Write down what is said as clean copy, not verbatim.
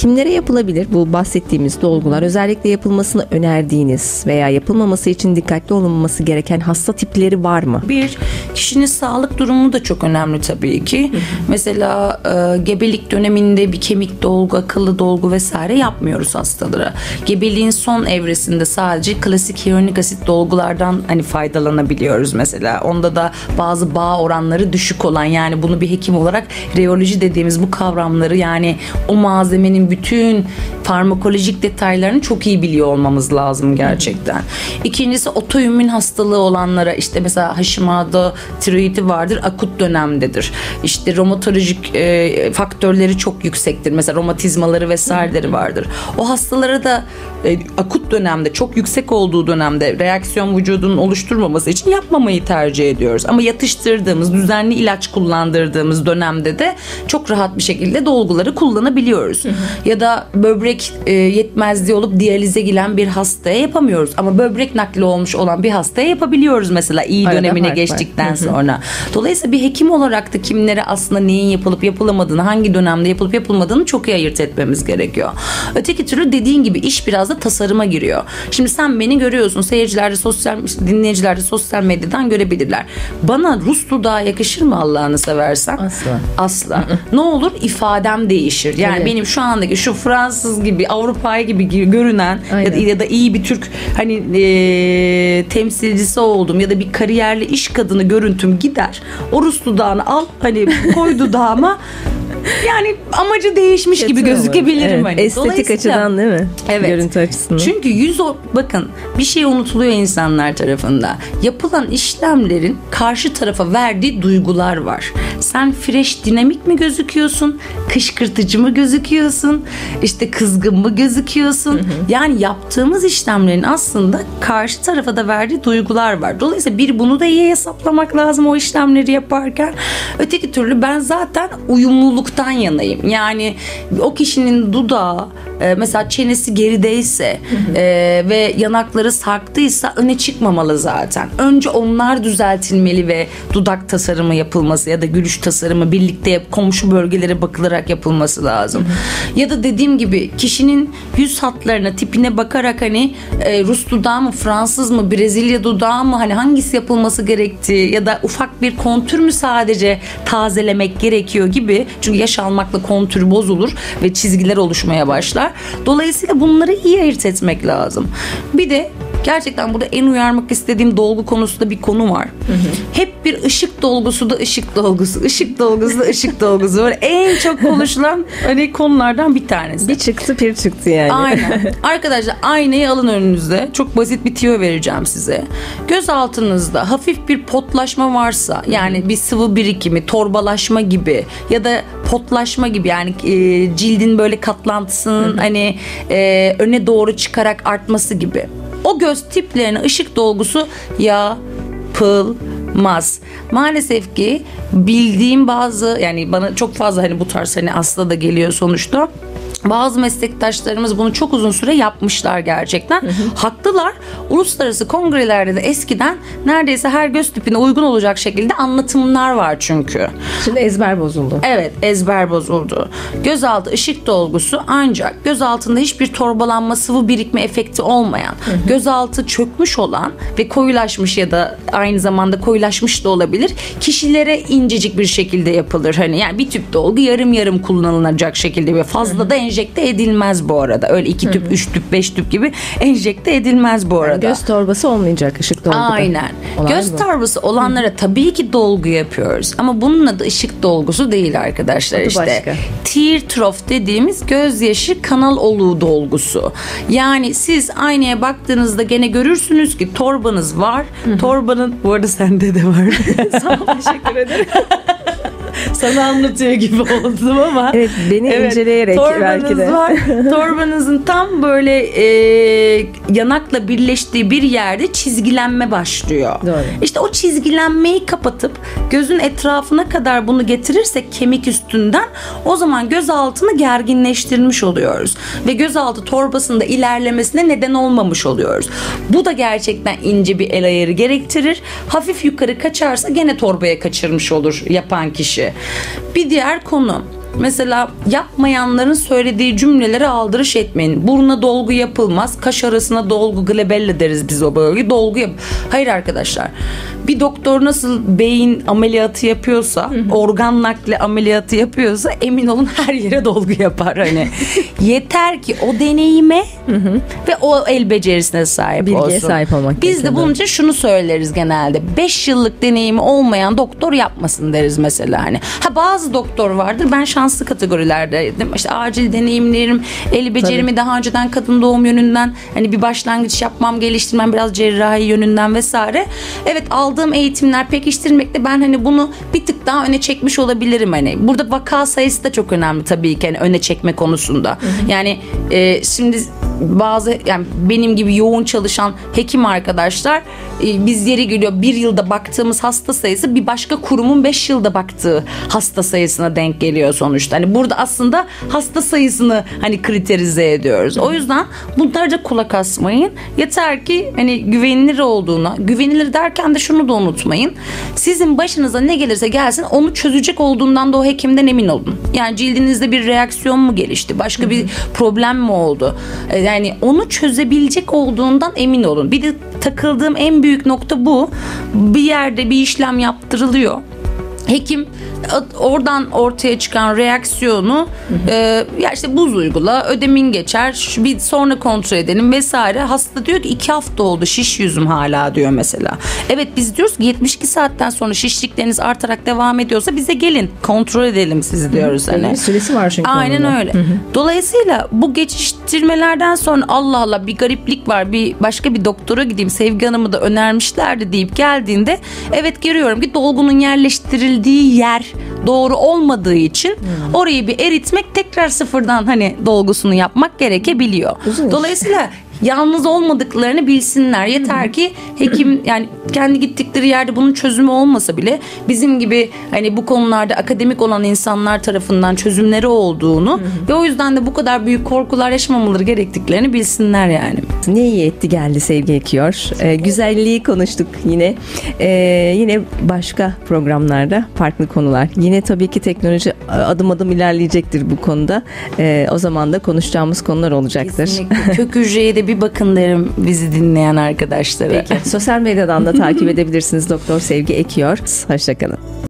kimlere yapılabilir bu bahsettiğimiz dolgular? Özellikle yapılmasını önerdiğiniz veya yapılmaması için dikkatli olunması gereken hasta tipleri var mı? Bir, kişinin sağlık durumu da çok önemli tabii ki. Mesela gebelik döneminde bir kemik dolgu, akıllı dolgu vesaire yapmıyoruz hastalara. Gebeliğin son evresinde sadece klasik hyaluronik asit dolgulardan hani faydalanabiliyoruz mesela. Onda da bazı bağ oranları düşük olan, yani bunu bir hekim olarak rheoloji dediğimiz bu kavramları, yani o malzemenin bütün farmakolojik detaylarını çok iyi biliyor olmamız lazım gerçekten. İkincisi, otoimmün hastalığı olanlara, işte mesela Hashimoto tiroidi vardır, akut dönemdedir. İşte romatolojik faktörleri çok yüksektir. Mesela romatizmaları vesaireleri vardır. O hastalara da akut dönemde, çok yüksek olduğu dönemde reaksiyon vücudunun oluşturmaması için yapmamayı tercih ediyoruz. Ama yatıştırdığımız, düzenli ilaç kullandırdığımız dönemde de çok rahat bir şekilde dolguları kullanabiliyoruz. Ya da böbrek yetmezliği olup diyalize giren bir hastaya yapamıyoruz. Ama böbrek nakli olmuş olan bir hastaya yapabiliyoruz mesela iyi Arada dönemine fark geçtikten sonra. Dolayısıyla bir hekim olarak da kimlere aslında neyin yapılıp yapılamadığını, hangi dönemde yapılıp yapılmadığını çok iyi ayırt etmemiz gerekiyor. Öteki türlü dediğin gibi iş biraz da tasarıma giriyor. Şimdi sen beni görüyorsun, seyirciler de dinleyiciler de sosyal medyadan görebilirler. Bana Rus dudağı yakışır mı Allah'ını seversen? Asla. Ne olur? İfadem değişir. Yani evet, benim şu andaki şu Fransız gibi, Avrupa'yı gibi görünen ya da iyi bir Türk hani temsilcisi oldum ya da bir kariyerli iş kadını görüntüm gider. O Rus dudağını al, hani koy dudağıma. Yani amacı değişmiş gibi gözükebilirim. Evet, hani. estetik açıdan değil mi? Evet. Görüntü açısından. Çünkü bakın bir şey unutuluyor insanlar tarafında. Yapılan işlemlerin karşı tarafa verdiği duygular var. Sen fresh, dinamik mi gözüküyorsun? Kışkırtıcı mı gözüküyorsun? İşte kızgın mı gözüküyorsun? Yani yaptığımız işlemlerin aslında karşı tarafa da verdiği duygular var. Dolayısıyla bunu da iyi hesaplamak lazım o işlemleri yaparken. Öteki türlü ben zaten uyumluluktan yanayım. Yani o kişinin dudağı mesela çenesi gerideyse ve yanakları sarktıysa öne çıkmamalı zaten. Önce onlar düzeltilmeli ve dudak tasarımı yapılması ya da gülüş tasarımı birlikte komşu bölgelere bakılarak yapılması lazım. Ya da dediğim gibi kişinin yüz hatlarına, tipine bakarak hani Rus dudağı mı, Fransız mı, Brezilya dudağı mı, hani hangisi yapılması gerektiği ya da ufak bir kontür mü sadece tazelemek gerekiyor gibi. Çünkü yaş almakla kontür bozulur ve çizgiler oluşmaya başlar. Dolayısıyla bunları iyi ayırt etmek lazım. Bir de gerçekten burada en uyarmak istediğim dolgu konusunda bir konu var. Hep bir ışık dolgusu da ışık dolgusu, ışık dolgusu da ışık dolgusu var. En çok konuşulan hani konulardan bir tanesi. Bir çıktı bir çıktı yani. Aynen. Arkadaşlar aynayı alın önünüzde. Çok basit bir tüyo vereceğim size. Göz altınızda hafif bir potlaşma varsa, yani bir sıvı birikimi, torbalaşma gibi ya da potlaşma gibi, yani cildin böyle katlantısının hani öne doğru çıkarak artması gibi. O göz tiplerine ışık dolgusu yapılmaz. Maalesef ki bildiğim bazı, yani bana çok fazla hani bu tarz hani hasta da geliyor sonuçta. Bazı meslektaşlarımız bunu çok uzun süre yapmışlar gerçekten. Haklılar. Uluslararası kongrelerde de eskiden neredeyse her göz tipine uygun olacak şekilde anlatımlar var çünkü. Şimdi ezber bozuldu. Evet, ezber bozuldu. Gözaltı ışık dolgusu ancak göz altında hiçbir torbalanma, sıvı birikme efekti olmayan, gözaltı çökmüş olan ve koyulaşmış ya da aynı zamanda koyulaşmış da olabilir, kişilere incecik bir şekilde yapılır. Hani yani bir tüp dolgu yarım yarım kullanılacak şekilde ve fazla da enjekte edilmez bu arada. Öyle 2 tüp, 3 tüp, 5 tüp gibi enjekte edilmez bu arada. Yani göz torbası olmayacak ışık dolguda. Aynen. Göz torbası olanlara tabii ki dolgu yapıyoruz. Ama bunun adı ışık dolgusu değil arkadaşlar. Adı işte. başka. Tear trough dediğimiz gözyaşı kanal oluğu dolgusu. Yani siz aynaya baktığınızda gene görürsünüz ki torbanız var. Torbanın, bu arada sende de var. Sağ ol, teşekkür ederim. Sana anlatıyor gibi oldum ama. Evet, beni inceleyerek belki de. Var. Torbanızın tam böyle yanakla birleştiği bir yerde çizgilenme başlıyor. Doğru. İşte o çizgilenmeyi kapatıp gözün etrafına kadar bunu getirirsek kemik üstünden, o zaman göz altını gerginleştirmiş oluyoruz. Ve gözaltı torbasında ilerlemesine neden olmamış oluyoruz. Bu da gerçekten ince bir el ayarı gerektirir. Hafif yukarı kaçarsa gene torbaya kaçırmış olur yapan kişi. Bir diğer konu, mesela yapmayanların söylediği cümlelere aldırış etmeyin. Buruna dolgu yapılmaz. Kaş arasına dolgu, glabella deriz biz o bölge. Dolgu yap. Hayır arkadaşlar. Bir doktor nasıl beyin ameliyatı yapıyorsa, organ nakli ameliyatı yapıyorsa emin olun her yere dolgu yapar hani. Yeter ki o deneyime ve o el becerisine sahip Bilgiye olsun. sahip olmak Biz de gerekiyor. bunun için şunu söyleriz genelde. 5 yıllık deneyimi olmayan doktor yapmasın deriz mesela hani. Ha bazı doktor vardır. Ben şanslı kategorilerdeydim. İşte acil deneyimlerim, el becerimi daha önceden kadın doğum yönünden hani bir başlangıç yapmam, geliştirmem biraz cerrahi yönünden vesaire. Evet aldığım eğitimler pekiştirmekte ben hani bunu bir tık daha öne çekmiş olabilirim hani. Burada vaka sayısı da çok önemli tabii ki hani öne çekme konusunda. Yani şimdi bazı yani benim gibi yoğun çalışan hekim arkadaşlar biz yeri geliyor bir yılda baktığımız hasta sayısı bir başka kurumun 5 yılda baktığı hasta sayısına denk geliyor sonuçta. Hani burada aslında hasta sayısını hani kriterize ediyoruz. O yüzden bunlara da kulak asmayın. Yeter ki hani güvenilir olduğuna, güvenilir derken de şunu da unutmayın. Sizin başınıza ne gelirse gelsin onu çözecek olduğundan da o hekimden emin olun. Yani cildinizde bir reaksiyon mu gelişti? Başka bir problem mi oldu? Yani onu çözebilecek olduğundan emin olun. Bir de takıldığım en büyük nokta bu. Bir yerde bir işlem yaptırılıyor. Hekim oradan ortaya çıkan reaksiyonu ya işte buz uygula, ödemin geçer, bir sonra kontrol edelim vesaire. Hasta diyor ki 2 hafta oldu şiş yüzüm hala diyor mesela. Evet biz diyoruz ki 72 saatten sonra şişlikleriniz artarak devam ediyorsa bize gelin kontrol edelim sizi diyoruz. Hani. Süresi var çünkü. Aynen onun da. öyle. Dolayısıyla bu geçiştirmelerden sonra Allah Allah bir gariplik var, bir başka bir doktora gideyim, Sevgi Hanım'ı da önermişlerdi deyip geldiğinde evet görüyorum ki dolgunun yerleştirildiği yer doğru olmadığı için orayı bir eritmek, tekrar sıfırdan hani dolgusunu yapmak gerekebiliyor. Dolayısıyla yalnız olmadıklarını bilsinler. Yeter ki hekim yani kendi gittikleri yerde bunun çözümü olmasa bile bizim gibi hani bu konularda akademik olan insanlar tarafından çözümleri olduğunu ve o yüzden de bu kadar büyük korkular yaşamamaları gerektiklerini bilsinler yani. Ne iyi etti geldi Sevgi Ekiyor. Güzelliği konuştuk yine. Yine başka programlarda farklı konular. Yine tabii ki teknoloji adım adım ilerleyecektir bu konuda. O zaman da konuşacağımız konular olacaktır. Kesinlikle. Kök hücreye de bir bakın derim bizi dinleyen arkadaşlara. Peki. Sosyal medyadan da takip edebilirsiniz Doktor Sevgi Ekiyor. Hoşçakalın.